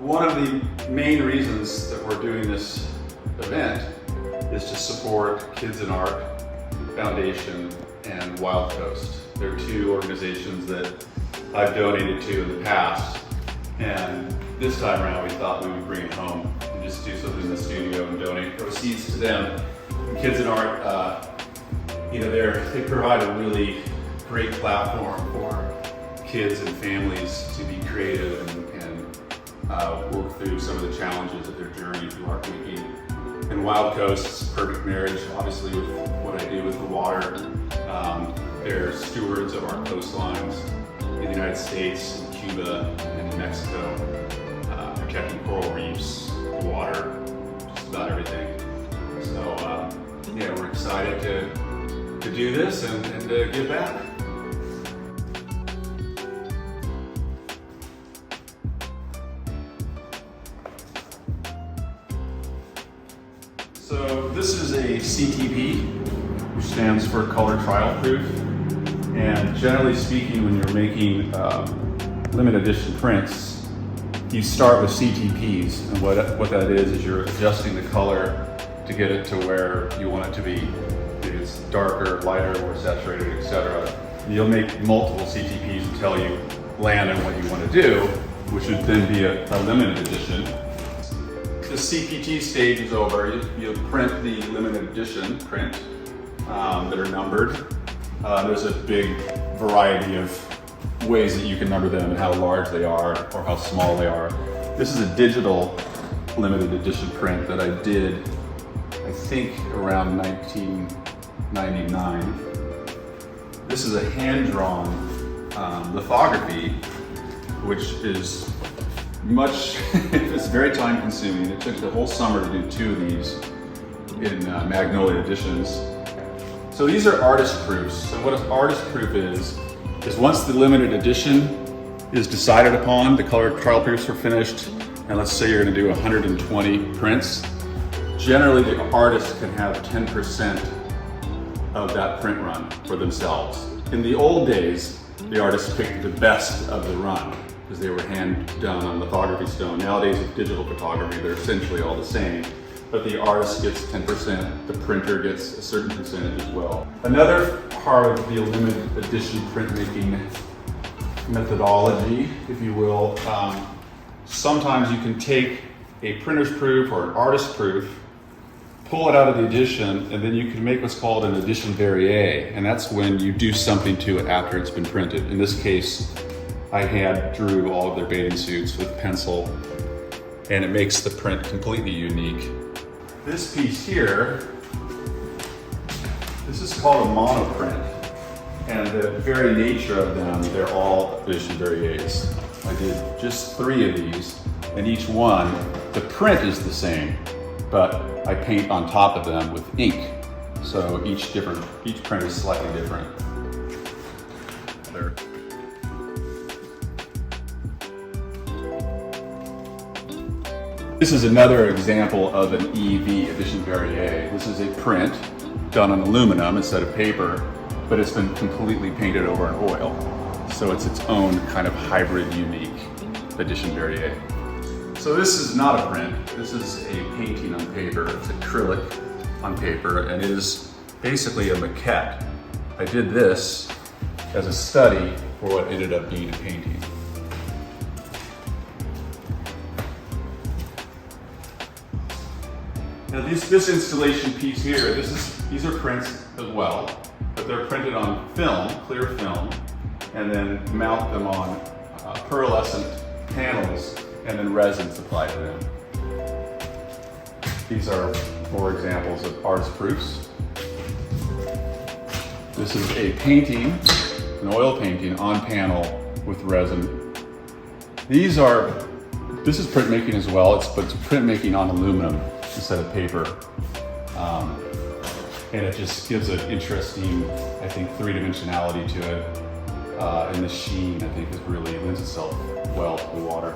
one of the main reasons that we're doing this event is to support Kids Art Foundation and WILDCOAST. They're two organizations that I've donated to in the past, and this time around we thought we would bring it home and just do something in the studio and donate proceeds to them. And Kids Art, they provide a really great platform for kids and families to be creative and work through some of the challenges of their journey through art making. And WILDCOAST's perfect marriage, obviously, with what I do with the water. They're stewards of our coastlines in the United States, in Cuba, and in Mexico, protecting coral reefs, the water, just about everything. So yeah, we're excited to do this and to give back. So this is a CTP, which stands for Color Trial Proof. And generally speaking, when you're making limited edition prints, you start with CTPs. And what that is you're adjusting the color to get it to where you want it to be. Maybe it's darker, lighter, more saturated, etc. You'll make multiple CTPs until you land on what you want to do, which would then be a limited edition. The CPT stage is over. You'll print the limited edition print that are numbered. There's a big variety of ways that you can number them and how large they are or how small they are. This is a digital limited edition print that I did, I think, around 1999. This is a hand-drawn lithography, which is it's very time consuming. It took the whole summer to do two of these in Magnolia editions. So these are artist proofs. So what an artist proof is once the limited edition is decided upon, the color trial proofs are finished, and let's say you're gonna do 120 prints, generally the artist can have 10% of that print run for themselves. In the old days, the artist picked the best of the run, because they were hand done on lithography stone. Nowadays with digital photography, they're essentially all the same, but the artist gets 10%, the printer gets a certain percentage as well. Another part of the limited edition printmaking methodology, if you will, sometimes you can take a printer's proof or an artist proof, pull it out of the edition, and then you can make what's called an edition verrier, and that's when you do something to it after it's been printed. In this case, I drew all of their bathing suits with pencil, and it makes the print completely unique. This piece here, this is called a monoprint, and the very nature of them, they're all edition verriers. I did just 3 of these, and each one, the print is the same, but I paint on top of them with ink. So each print is slightly different. This is another example of an EV, edition verrier. This is a print done on aluminum instead of paper, but it's been completely painted over in oil. So it's its own kind of hybrid, unique edition verrier. So this is not a print. This is a painting on paper. It's acrylic on paper, and it is basically a maquette. I did this as a study for what ended up being a painting. Now this installation piece here, these are prints as well, but they're printed on film, clear film, and then mount them on pearlescent panels, and then resins applied to them. These are more examples of artist proofs. This is a painting, an oil painting on panel with resin. This is printmaking as well, but it's printmaking on aluminum instead of paper. And it just gives an interesting, I think, 3-dimensionality to it. And the sheen, I think, really lends itself well to the water.